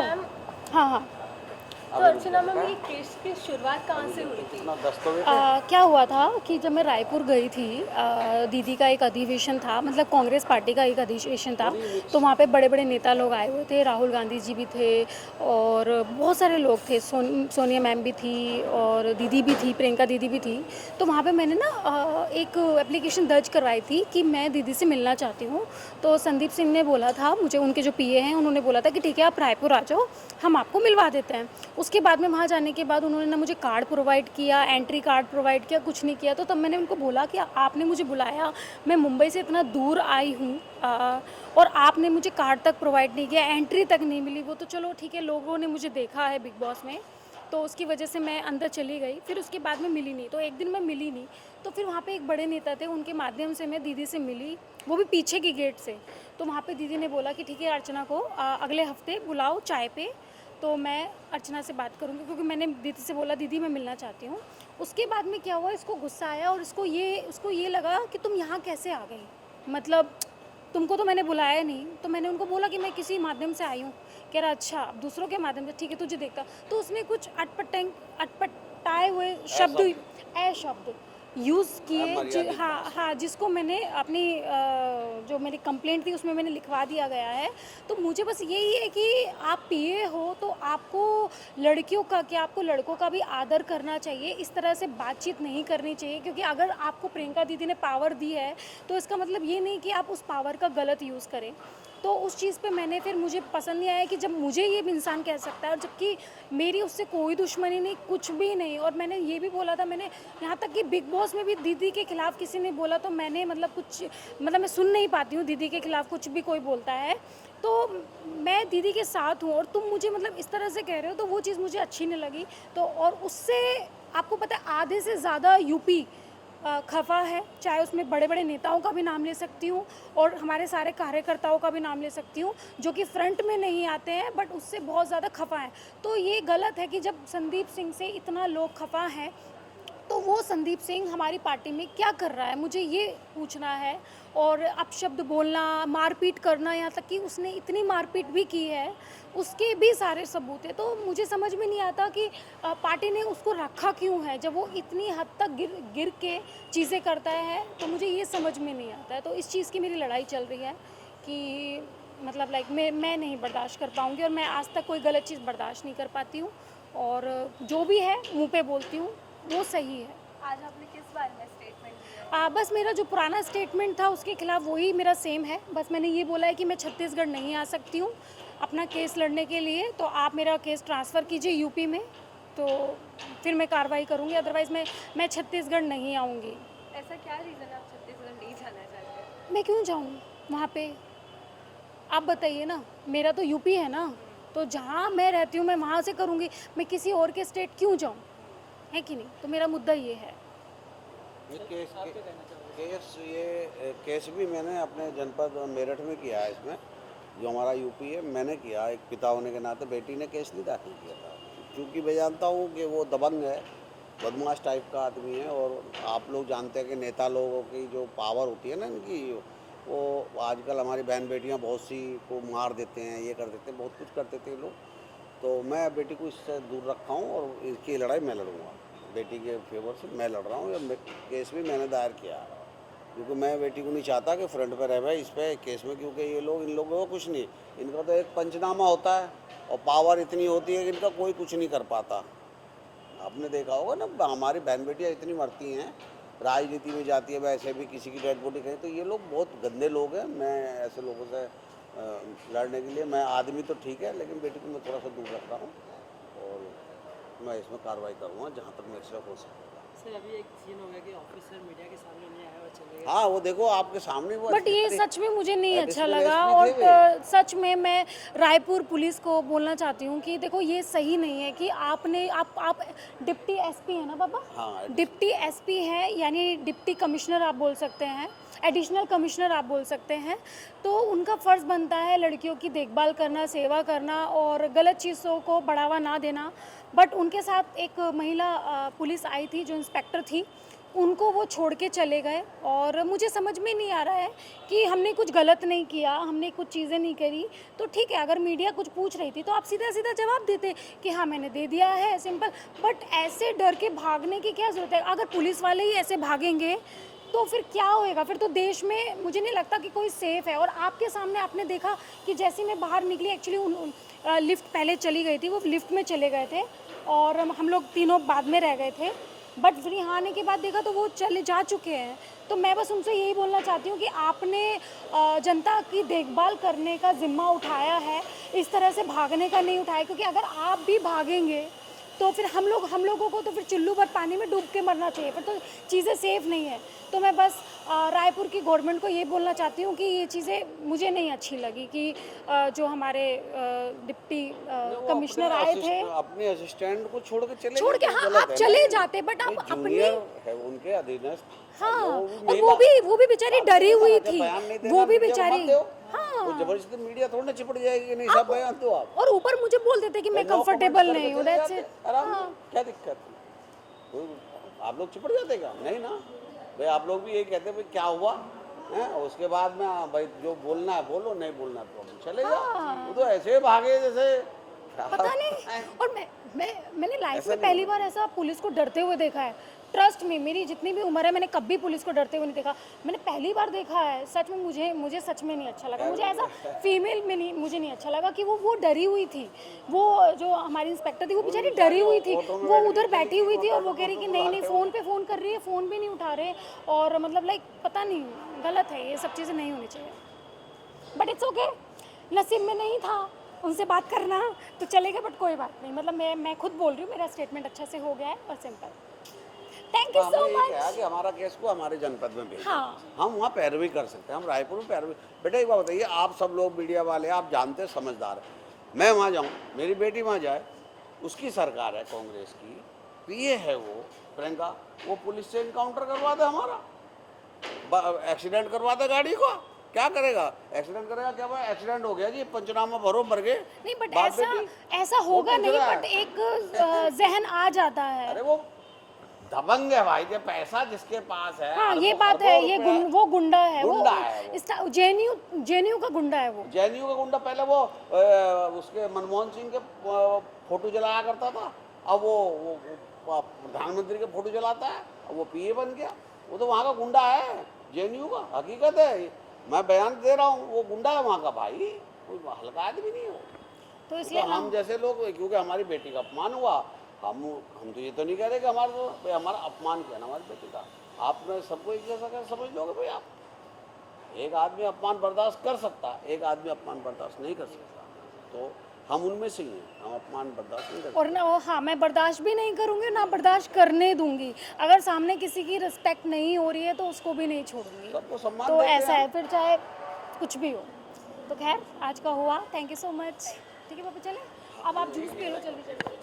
Ma'am, हाँ हाँ। तो अर्चना मैम, ये केस की शुरुआत कहाँ से हुई थी? क्या हुआ था कि जब मैं रायपुर गई थी, दीदी का एक अधिवेशन था, मतलब कांग्रेस पार्टी का एक अधिवेशन था। तो वहाँ पे बड़े बड़े नेता लोग आए हुए थे, राहुल गांधी जी भी थे और बहुत सारे लोग थे, सोनिया मैम भी थी और दीदी भी थी, प्रियंका दीदी भी थी। तो वहाँ पे मैंने ना एक एप्लीकेशन दर्ज करवाई थी कि मैं दीदी से मिलना चाहती हूँ। तो संदीप सिंह ने बोला था मुझे, उनके जो पीए हैं उन्होंने बोला था कि ठीक है आप रायपुर आ जाओ, हम आपको मिलवा देते हैं। उसके बाद में वहाँ जाने के बाद उन्होंने ना मुझे कार्ड प्रोवाइड किया, एंट्री कार्ड प्रोवाइड किया, कुछ नहीं किया। तो तब मैंने उनको बोला कि आपने मुझे बुलाया, मैं मुंबई से इतना दूर आई हूँ और आपने मुझे कार्ड तक प्रोवाइड नहीं किया, एंट्री तक नहीं मिली। वो तो चलो ठीक है, लोगों ने मुझे देखा है बिग बॉस में, तो उसकी वजह से मैं अंदर चली गई। फिर उसके बाद में मिली नहीं, तो एक दिन मैं मिली नहीं। तो फिर वहाँ पे एक बड़े नेता थे, उनके माध्यम से मैं दीदी से मिली, वो भी पीछे की गेट से। तो वहाँ पे दीदी ने बोला कि ठीक है अर्चना को अगले हफ्ते बुलाओ चाय पे, तो मैं अर्चना से बात करूँगी, क्योंकि मैंने दीदी से बोला दीदी मैं मिलना चाहती हूँ। उसके बाद में क्या हुआ, इसको गुस्सा आया और उसको ये लगा कि तुम यहाँ कैसे आ गई, मतलब तुमको तो मैंने बुलाया नहीं। तो मैंने उनको बोला कि मैं किसी माध्यम से आई हूँ। कह रहा अच्छा दूसरों के माध्यम से, ठीक है तुझे देखता। तो उसने कुछ अटपटाए हुए शब्द, शब्द यूज़ किए। हाँ हाँ, जिसको मैंने अपनी जो मेरी कंप्लेंट थी उसमें मैंने लिखवा दिया गया है। तो मुझे बस यही है कि आप पीए हो तो आपको लड़कियों का क्या, आपको लड़कों का भी आदर करना चाहिए, इस तरह से बातचीत नहीं करनी चाहिए। क्योंकि अगर आपको प्रियंका दीदी ने पावर दी है तो इसका मतलब ये नहीं कि आप उस पावर का गलत यूज़ करें। तो उस चीज़ पे मैंने, फिर मुझे पसंद नहीं आया कि जब मुझे ये भी इंसान कह सकता है, और जबकि मेरी उससे कोई दुश्मनी नहीं, कुछ भी नहीं। और मैंने ये भी बोला था, मैंने यहाँ तक कि बिग बॉस में भी दीदी के खिलाफ़ किसी ने बोला तो मैंने मतलब कुछ, मतलब मैं सुन नहीं पाती हूँ दीदी के खिलाफ़ कुछ भी कोई बोलता है। तो मैं दीदी के साथ हूँ और तुम मुझे मतलब इस तरह से कह रहे हो, तो वो चीज़ मुझे अच्छी नहीं लगी। तो और उससे आपको पता है आधे से ज़्यादा यूपी खफा है, चाहे उसमें बड़े बड़े नेताओं का भी नाम ले सकती हूँ और हमारे सारे कार्यकर्ताओं का भी नाम ले सकती हूँ, जो कि फ्रंट में नहीं आते हैं बट उससे बहुत ज़्यादा खफा है। तो ये गलत है कि जब संदीप सिंह से इतना लोग खफा हैं, तो वो संदीप सिंह हमारी पार्टी में क्या कर रहा है, मुझे ये पूछना है। और अपशब्द बोलना, मारपीट करना, यहाँ तक कि उसने इतनी मारपीट भी की है, उसके भी सारे सबूत हैं। तो मुझे समझ में नहीं आता कि पार्टी ने उसको रखा क्यों है, जब वो इतनी हद तक गिर के चीज़ें करता है। तो मुझे ये समझ में नहीं आता है। तो इस चीज़ की मेरी लड़ाई चल रही है कि मतलब लाइक मैं नहीं बर्दाश्त कर पाऊँगी, और मैं आज तक कोई गलत चीज़ बर्दाश्त नहीं कर पाती हूँ, और जो भी है मुँह पे बोलती हूँ वो सही है। आज आपने किस बारे में स्टेटमेंट दिया? बस मेरा जो पुराना स्टेटमेंट था उसके खिलाफ वही मेरा सेम है। बस मैंने ये बोला है कि मैं छत्तीसगढ़ नहीं आ सकती हूँ अपना केस लड़ने के लिए, तो आप मेरा केस ट्रांसफ़र कीजिए यूपी में, तो फिर मैं कार्रवाई करूँगी, अदरवाइज़ मैं छत्तीसगढ़ नहीं आऊँगी। ऐसा क्या रीज़न है आप छत्तीसगढ़ नहीं जाना चाहते? मैं क्यों जाऊँ वहाँ पे, आप बताइए ना, मेरा तो यूपी है ना, तो जहाँ मैं रहती हूँ मैं वहाँ से करूँगी, मैं किसी और के स्टेट क्यों जाऊँ, है कि नहीं? तो मेरा मुद्दा ये है। केस भी मैंने अपने जनपद मेरठ में किया है। इसमें जो हमारा यूपी है मैंने किया, एक पिता होने के नाते। बेटी ने केस नहीं दाखिल किया था, क्योंकि मैं जानता हूँ कि वो दबंग है, बदमाश टाइप का आदमी है। और आप लोग जानते हैं कि नेता लोगों की जो पावर होती है ना इनकी, वो आजकल हमारी बहन बेटियाँ बहुत सी को मार देते हैं, ये कर देते हैं, बहुत कुछ कर देते हैं लोग। तो मैं बेटी को इससे दूर रखा हूँ और इसकी लड़ाई मैं लड़ूंगा, बेटी के फेवर से मैं लड़ रहा हूँ। या केस भी मैंने दायर किया है, क्योंकि मैं बेटी को नहीं चाहता कि फ्रंट पे रहे भाई इस पे केस में, क्योंकि ये लोग, इन लोगों को कुछ नहीं, इनका तो एक पंचनामा होता है और पावर इतनी होती है कि इनका कोई कुछ नहीं कर पाता। आपने देखा होगा ना, हमारी बहन बेटियाँ इतनी मरती हैं, राजनीति में जाती है, वैसे भी किसी की डेड बॉडी कहीं, तो ये लोग बहुत गंदे लोग हैं। मैं ऐसे लोगों से लड़ने के लिए, मैं आदमी तो ठीक है लेकिन बेटी को मैं थोड़ा सा दूर रख रहा हूँ, और मैं इसमें कार्रवाई करूँगा जहाँ तक मेरे से हो सकेगा। सर अभी एक सीन हो गया कि ऑफिसर मीडिया के सामने नहीं आया और चले गए। हाँ वो देखो आपके सामने वो, बट ये सच में मुझे नहीं अच्छा एडिशनल लगा, एसपी और थे वे। सच में मैं रायपुर पुलिस को बोलना चाहती हूँ कि देखो ये सही नहीं है कि आपने आप डिप्टी एसपी है ना बाबा, हाँ डिप्टी एसपी है, यानी डिप्टी कमिश्नर आप बोल सकते हैं, एडिशनल कमिश्नर आप बोल सकते हैं। तो उनका फ़र्ज़ बनता है लड़कियों की देखभाल करना, सेवा करना और गलत चीज़ों को बढ़ावा ना देना। बट उनके साथ एक महिला पुलिस आई थी जो इंस्पेक्टर थी, उनको वो छोड़ के चले गए। और मुझे समझ में नहीं आ रहा है कि हमने कुछ गलत नहीं किया, हमने कुछ चीज़ें नहीं करी, तो ठीक है, अगर मीडिया कुछ पूछ रही थी तो आप सीधा सीधा जवाब देते कि हाँ मैंने दे दिया है, सिंपल। बट ऐसे डर के भागने की क्या ज़रूरत है? अगर पुलिस वाले ही ऐसे भागेंगे तो फिर क्या होएगा? फिर तो देश में मुझे नहीं लगता कि कोई सेफ़ है। और आपके सामने आपने देखा कि जैसे मैं बाहर निकली, एक्चुअली लिफ्ट पहले चली गई थी, वो लिफ्ट में चले गए थे और हम लोग तीनों बाद में रह गए थे। बट फिर यहाँ आने के बाद देखा तो वो चले जा चुके हैं। तो मैं बस उनसे यही बोलना चाहती हूँ कि आपने जनता की देखभाल करने का ज़िम्मा उठाया है, इस तरह से भागने का नहीं उठाया। क्योंकि अगर आप भी भागेंगे तो फिर हम लोगों को तो फिर चुल्लू भर पानी में डूब के मरना चाहिए, फिर तो चीज़ें सेफ़ नहीं है। तो मैं बस रायपुर की गवर्नमेंट को ये बोलना चाहती हूँ कि ये चीज़ें मुझे नहीं अच्छी लगी कि जो हमारे डिप्टी कमिश्नर आए थे, अपने असिस्टेंट को छोड़ के चले छोड़ के, गए, हाँ गलत आप है चले ना? जाते, बट आप अपने, जूनियर है उनके अधीनस्थ। हाँ, वो और वो भी बेचारी डरी हुई थी, वो भी बेचारी, हाँ, वो जबरदस्ती मीडिया थोड़ी ना चिपट जाएगी कि नहीं सब बयान दो आप। और ऊपर मुझे बोल देते कि मैं कंफर्टेबल नहीं हूँ, दैट्स इट। आराम से, क्या दिक्कत है? आप लोग चिपट जाते क्या? नहीं ना भाई, आप लोग भी यही कहते भाई क्या हुआ है, उसके बाद में भाई जो बोलना है बोलो, नहीं बोलना है प्रॉब्लम चले जाओ। वो तो ऐसे भागे जैसे पता नहीं। और मैंने लाइफ में पहली बार ऐसा पुलिस को डरते हुए देखा है। ट्रस्ट में, मेरी जितनी भी उम्र है मैंने कभी पुलिस को डरते हुए नहीं देखा। मैंने पहली बार देखा है सच में। मुझे सच में नहीं अच्छा लगा, मुझे ऐसा फीमेल में नहीं, मुझे नहीं अच्छा लगा कि वो डरी हुई थी। वो जो हमारी इंस्पेक्टर थी वो बेचारी डरी हुई थी, वो उधर बैठी हुई थी और वो कह रही कि नहीं फ़ोन पे फ़ोन कर रही है, फ़ोन भी नहीं उठा रहे। और मतलब लाइक पता नहीं, गलत है, ये सब चीज़ें नहीं होनी चाहिए। बट इट्स ओके, नसीब में नहीं था उनसे बात करना तो चलेगा, बट कोई बात नहीं। मतलब मैं खुद बोल रही हूँ, मेरा स्टेटमेंट अच्छा से हो गया है और simple. Thank you so much. कि हमारा केस को हमारे जनपद में भेजें, हाँ। हम वहाँ पैरवी कर सकते हैं, हम रायपुर में पैरवी। बेटा एक बात बताइए, आप सब लोग मीडिया वाले आप जानते समझदार हैं, मैं वहाँ जाऊँ, मेरी बेटी वहाँ जाए, उसकी सरकार है कांग्रेस की, पीए है वो प्रियंका, वो पुलिस से इनकाउंटर करवा दे हमारा, एक्सीडेंट करवा दे गाड़ी को, क्या करेगा? एक्सीडेंट करेगा क्या? भाई एक्सीडेंट हो गया जी, पंचनामा भरो, मर गए। नहीं बट ऐसा होगा नहीं, बट एक जहन आ जाता है। अरे वो दबंग है भाई, जो पैसा जिसके पास है। हाँ ये बात है, ये वो गुंडा है, गुंडा है वो। जेएनयू का गुंडा है वो। जेएनयू का गुंडा पहले वो उसके मनमोहन सिंह के फोटो जलाया करता था, अब वो प्रधानमंत्री के फोटो जलाता है, अब वो पीए बन गया। वो तो वहाँ का गुंडा है, जेएनयू का, हकीकत है, मैं बयान दे रहा हूँ, वो गुंडा है वहाँ का भाई, कोई हल्का आदमी नहीं हो। तो इसलिए हम जैसे लोग, क्योंकि हमारी बेटी का अपमान हुआ, हम तो ये तो नहीं कह रहे कि हमारा तो भाई हमारा अपमान किया ना हमारी बेटी का। आपने सबको एक जैसा क्या समझ लोगे भाई? आप एक आदमी अपमान बर्दाश्त कर सकता, एक आदमी अपमान बर्दाश्त नहीं कर सकता, तो हम उनमें से ही हैं, हम अपमान बर्दाश्त नहीं करते। और ना, हाँ मैं बर्दाश्त भी नहीं करूँगी, ना बर्दाश्त करने दूंगी। अगर सामने किसी की रिस्पेक्ट नहीं हो रही है तो उसको भी नहीं छोड़ूंगी। सबको सम्मान तो देते ऐसा हैं। है, फिर चाहे कुछ भी हो। तो खैर आज का हुआ, थैंक यू सो मच। ठीक है पापा, चले अब आप जूस पी लो जल्दी जल्दी।